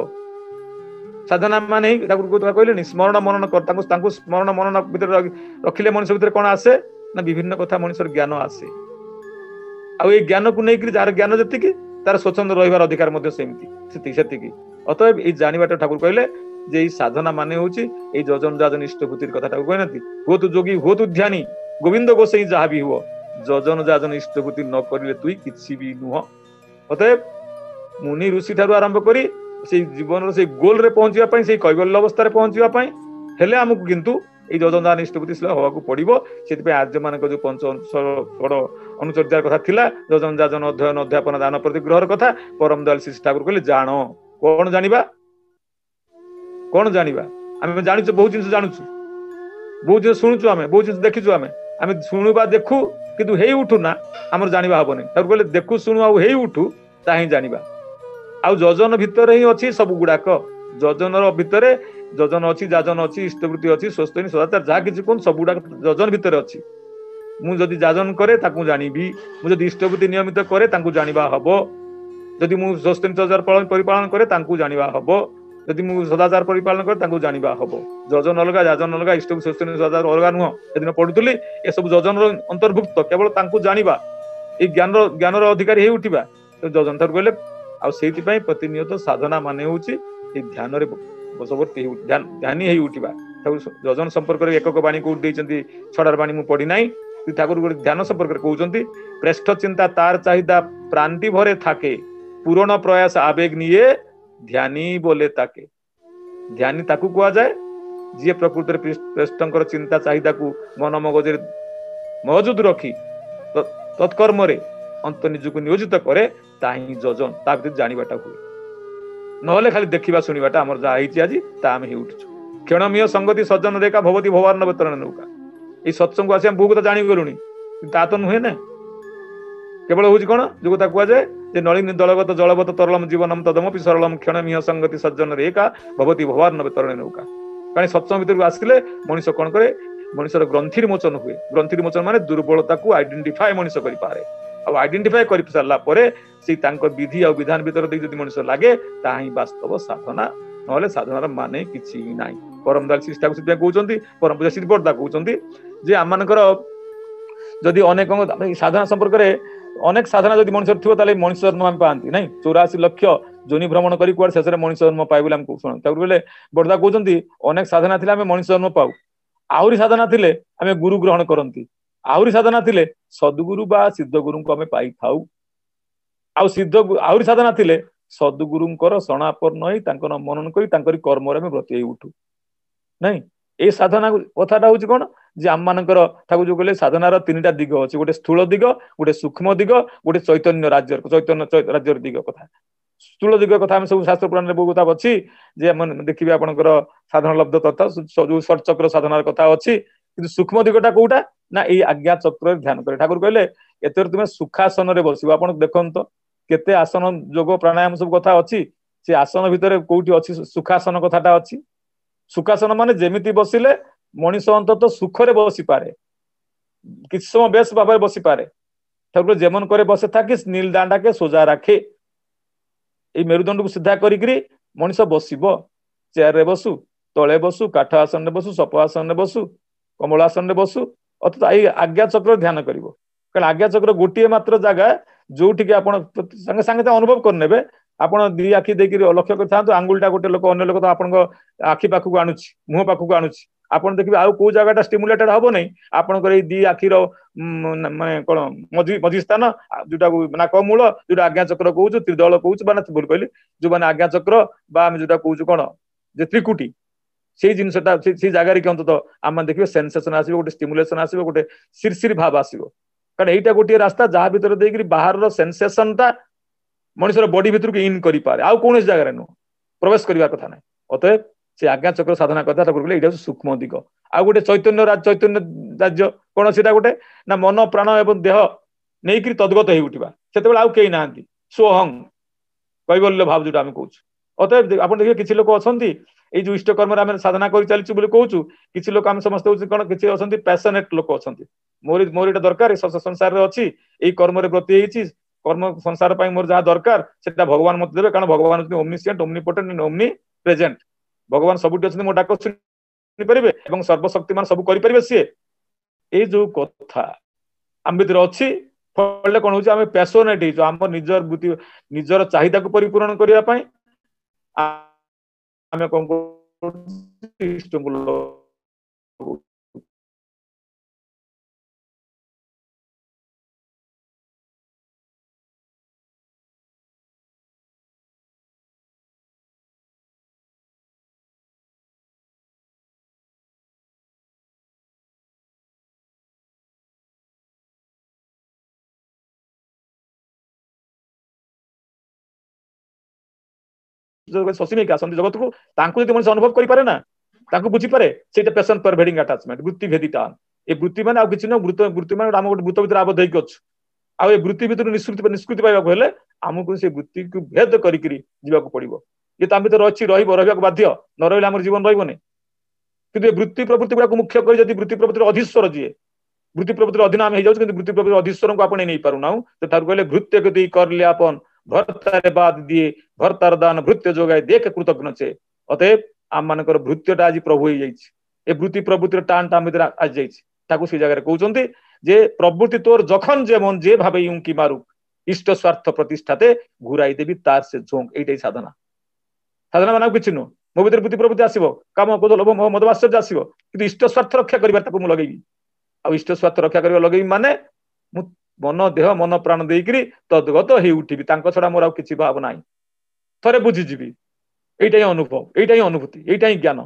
साधना मान कहले स्मरण मनन कर स्मरण मनन भीतर रखिले मनुष्य भीतर कौन आसे ना विभिन्न कथा मनुष्य ज्ञान आसे आ ज्ञान को लेकर जार ज्ञान जी तार स्वच्छंद रही अधिकार सेमती अतएव ये जानवाटा ठाकुर कहले जे ई साधना माने होची ए जजन जाजन इष्टभूतिर कथाटा कहनाती हो तु जोगी हो तु ध्यानी गोविंद गोसाई जहा भी हुआ जजन जाजन इष्टभूति न करिले तुई किछि भी नुह। अतएव मुनि ऋषि ठारू आरंभ करी से जीवन से गोल रे पहुंचिया पई से कैवल्य अवस्था रे पहुंचिया पई हेले हमकु किंतु ए जजन जाजन इष्टभूति सिला होवाकू पड़िबो। सेति आर्य मानक जो पंच बड़ अनुचर्यार कथा थिला जजन जाजन अध्ययन अध्यापन दान प्रति ग्रहर कथा परम दयाल श्री ठाकुर कहले जान कोन जानिबा आमे जानिछु बहुत जिंस जानिछु बहुत जिंस सुनिछु आमे बहुत जिंस देखिछु आमे सुनुबा देखु किंतु हेई उठु ना हमर जानिबा हबो नै ठाकुर कहले देखु सुनु आ हेई उठु ताही जानिबा। आ जजन भितर ही अछि सब गुडाक जजनर भितरे जजन अछि जाजन अछि इष्टवृत्ति अछि स्वस्तिनी सदाचार जा किछि कोन सब गुडाक जजन भितर अछि। मु जदि जाजन करे ताकू जानिबी मु जदि इष्टवृत्ति नियमित करे ताकू जानिबा हबो जदि मु स्वस्तिनी सदाचार परिपालन करे ताकू जानिबा हबो जदि मु सदाचार परिपालन करे ताकू जानिबा हबो। जजन अलगा जाजन अलगा इष्टवृत्ति स्वस्तिनी सदाचार अलगा नुह एदिन पढुतली ए सब जजन अंतर्भुक्त केवल ताकू जानिबा ए ज्ञानर अधिकारी हे उठिबा तो जजन तर कहले आ सेति पई प्रतिनियत साधना माने होची ए ध्यान रे बसवर्ती ध्यानी हे उठिबा। जजन संपर्क रे एकक बाणी को देइचंती छडार बाणी मु पढी नाही ठाकुर गुरु ध्यान संपर्क रे कहउचंती प्रेष्ठ चिंता तार चाहिदा प्रांति भरे थाके पूर्ण प्रयास आवेग निये ध्यानी बोले ताके। ध्यानी ताकू कुआ जाए जे प्रकृति रे प्रेष्ठंकर चिंता चाहिदा को मन मगज रे मौजूद रखी तत्कर्म रे अंत निजको नियोजित करे ताही जजन ता भीतर जानिबाटा हुए नहले खाली देखिबा सुनिबाटा हमर जा आइछि आजी ता हम हे उठछु। क्षणमीय संगति सज्जन रेखा भवती भवान नवतरण नौका ए सत्संग आसी हम बहुत जानि गलुनी ता तो नुहे ना केवल होची कोन जो कथा कुआ जाए जे नलिनी दलगत जलवत तरलम जीवनम तदमपि सरलम क्षणमीय संगति सज्जन रेखा भवती भवान नवतरण नौका। कारण सत्संग भीतर आसिले मनुष्य कोन करे मनुष्यर ग्रंथि मोचन हुए ग्रंथि मोचन माने दुर्बलता को आइडेंटिफाई मनुष्य करि पारे आ आइडेंटिफाई करि सारला परे से तांको विधि आ विधान भीतर दे जदि मनुष्य लागे ताही वास्तव साधना नहले साधनार माने किछि नाही। परम दयाल श्री ठाकुर सिद्धा कहउचंती परम पूजा श्री बरदा कहउचंती जे आमानकर जदि अनेक साधना संपर्क रे अनेक साधना जदि मनुष्य थिबो ताले मनुष्य जन्म हम पांती नाही 84 लाख जोनि भ्रमण करी कुआर शेष रे मनुष्य जन्म पाइ बोले हम सुन ठाकुर बोले बरदा कहउचंती अनेक साधना थिले हम मनुष्य जन्म पाउ आउरी साधना थिले हमें गुरु ग्रहण करंती आउरी साधना थिले सद्गुरु बा सिद्ध गुरु को हमें पाई थाउ आउ सिद्ध आउरी साधना थिले सद्गुरुंकर शरणापन्न होई तांकर मनन करी तांकर कर्म रे हम ब्रती उठू नहीं ए साधना कथाटा होची कोन जे आम मानकर ठाकुर जो कहले साधनार तीनटा दिग अछि गोटे स्थूल दिग गोटे सूक्ष्म दिग गोटे चैतन्य राज्यर दिग कथा। स्थूल दिग कथा हम सब शास्त्र पुराण रे बहुत कथा अछि जे मन देखिबे आपनकर साधारण लब्ध तत्व जो षट चक्र साधनार कथा अछि किंतु सूक्ष्म दिगटा कोउटा ना ए आज्ञा चक्र रे ध्यान करे ठाकुर कहले एतर तुमे सुखासन रे बसिबो आपन देखंतो केते आसन जोग प्राणायाम सब कथा अछि से आसन भितर कोउठी अछि सुखासन कथाटा अछि। सुखासन माने जेमिति बसिले मनुष्य अंतत सुख रे बसि पारे किछ समय बेस भाबे बसि पारे ठाकुर जेमन करे बसे थाकि नील दांडा के सोजा राखे ए मेरुदंड को सीधा करिकरी मनुष्य बसिबो चेयर रे बसु तळे बसु काठ आसन रे बसु सप आसन रे बसु कमल आसन रे बसु अथवा ए आज्ञा चक्र ध्यान करिवो कारण आज्ञा चक्र गोटिए मात्र जगह जोठी के आपण संगे संगे अनुभव करनेबे आपण दी आखि देखि लक्ष्य करथांतु आंगुलटा गोटे लोक अन्य लोक तो आपण आखि पाखु को आणुछि मुह पाखु को आणुछि आपण देखिबे आउ को जगहटा स्टिमुलेटेड हबो नै आपण करे दी आखिर माने कोन मझी स्थान जोटा नाक मूल जोटा आज्ञा चक्र कहउछु त्रिदल कहउछु बाना भूल कहली जो माने आज्ञा चक्र बा हम जोटा कहउछु कोन जे त्रिकुटी से जिनसटा से जगह रे कंत तो आम देखिबे सेंसेशन आसीबो गोटे स्टिमुलेशन आसीबो गोटे सिरसिर भाव आसीबो कारण एटा गोटे रास्ता जहा भीतर देकरी बाहर रो सेंसेशनटा मनुष्यर बॉडी भीतर के इन करि पारे आउ कोन जगह रे न प्रवेश करिवा कथा नै अतः से आज्ञा चक्र साधना कथा ठाकुर कहले एटा सूक्ष्म दिग आ गोटे चैतन्य राज्य कोन सेटा गोटे ना मन प्राण एवं देह नेकरी तद्गत हे उठिबा सेतेबेला आउ केई नांती सोहं कैवल्य भाव जोटा हम कहउछु। अतः आपण देखिए किछि लोक अछंती ए जो इष्ट कर्म रे हम साधना करि चलिछु बोली कहउछु किछि लोक हम समस्त होछि कोन किछि अछंती पैशनेट लोक अछंती मोर एटा दरकार संसार रे अछि ए कर्म रे प्रति हेछि कर्म संसार पाई मोर जहा दरकार सेटा भगवान मत देबे कारण भगवान अछि ओमनिसेंट ओमनिपोटेंट एंड ओमनी प्रेजेंट भगवान सबुटी अछि मो डाक सुनि परिबे एवं सर्वशक्तिमान सब करि परिबे से ए जो कथा हम भीतर अछि फले कोन होछि हम पैशनेट हिजो हम निजर बुद्धि निजर चाहिदा को परिपूर्ण करिया पई हम कोन ଇଷ୍ଟଙ୍କୁ ଲଗଉଛି। ଶଶୀ ନେଇକି ଆସନ୍ତି ଜଗତକୁ, ତାଙ୍କୁ ଯଦି ମଣିଷ ଅନୁଭବ କରିପାରେ ନା, ତାଙ୍କୁ ବୁଝିପାରେ, ସେଇଟା ପେସନ୍ ପରଭେଡିଂ ଆଟାଚମେଣ୍ଟ, ବୃତ୍ତି ଭେଦିତା। ଏ ବୃତ୍ତି ମାନେ ଆଉ କିଛି ନୁହଁ, ବୃତ୍ତି ମାନେ ଆମେ ଗୋଟେ ବୃତ୍ତ ଭିତରେ ଆବଦ୍ଧ ହେଇକି ଅଛୁ। ଆଉ ଏ ବୃତ୍ତି ଭିତରୁ ନିଷ୍କୃତି ପାଇବାକୁ ହେଲେ ଆମକୁ ସେ ବୃତ୍ତିକୁ ଭେଦ କରିକିରି ଯିବାକୁ ପଡିବ। ଇଏ ତା ଭିତରେ ଅଛି, ରହିବାକୁ ବାଧ୍ୟ, ନ ରହିଲେ ଆମର ଜୀବନ ରହିବନି। କିନ୍ତୁ ଏ ବୃତ୍ତି ପ୍ରବୃତ୍ତି ଗୁଡାକୁ ମୁଖ୍ୟ କରି ଯଦି ବୃତ୍ତି ପ୍ରବୃତ୍ତିର ଅଧୀଶ୍ୱର ଯିଏ, ବୃତ୍ତି ପ୍ରବୃତ୍ତିର ଅଧୀନ ଆମେ ହେଇଯାଉଛୁ, କିନ୍ତୁ ବୃତ୍ତି ପ୍ରବୃତ୍ତିର ଅଧୀଶ୍ୱରଙ୍କୁ ଆପଣେଇ ନେଇ ପାରୁନାହୁଁ। ତ ତାକୁ କହିଲେ ଭୃତ୍ୟ ଗତି କରଲେ ଆପନ ଭର୍ତ୍ତାରେ ବାଦ ଦିଏ, ଭର୍ତ୍ତାର ଦାନ ଭୃତ୍ୟ ଯୋଗାଏ ଦେଖ କୃତଜ୍ଞ ସେ। ଅତଏବ ଆମ ମାନଙ୍କର ଭୃତ୍ୟଟା ଆଜି ପ୍ରଭୁ ହେଇଯାଇଛି। ଏ ବୃତ୍ତି ପ୍ରବୃତ୍ତିର ଟାଣ ତା ଭିତରେ ଆସି ଯାଇଛି। ତାକୁ ସେ ଜାଗାରେ କହୁଛନ୍ତି ଯେ ପ୍ରବୃତ୍ତି ତୋର ଯখন যেমন যে ভাবে উঙ্কি মারুক, ইষ্ট স্বার্থ প্রতিষ্ঠাতে ঘুরাই দেবী তার সে ঝোঁক। এইটাই সাধনা। সাধনা মানে কিছু নୁହଁ। ମୋ ଭିତରେ ବୃତ୍ତି ପ୍ରବୃତ୍ତି ଆସିବ, କାମ କ୍ରୋଧ ଲୋଭ ମୋହ ମଦ ମାତ୍ସର୍ଯ୍ୟ ଆସିବ, କିନ୍ତୁ ଇଷ୍ଟ ସ୍ୱାର୍ଥ ରକ୍ଷା କରିବାର ତାକୁ ମୁଁ ଲଗେଇବି। ଆଉ ଇଷ୍ଟ ସ୍ୱାର୍ଥ ରକ୍ଷା କରିବା ଲଗେଇବି ମାନେ ମୁଁ ମନ ଦେହ ମନ ପ୍ରାଣ ଦେଇକିରି ତଦ୍ଗତ ହେଇ ଉଠିବି, ତାଙ୍କ ଛଡା ମୋର ଆଉ କିଛି ଭାବ ନାହିଁ। ଥରେ ବୁଝିଯିବି, এইটাই ଅନୁଭବ, এইটাই ଅନୁଭୂତି, এইটাই ଜ୍ଞାନ।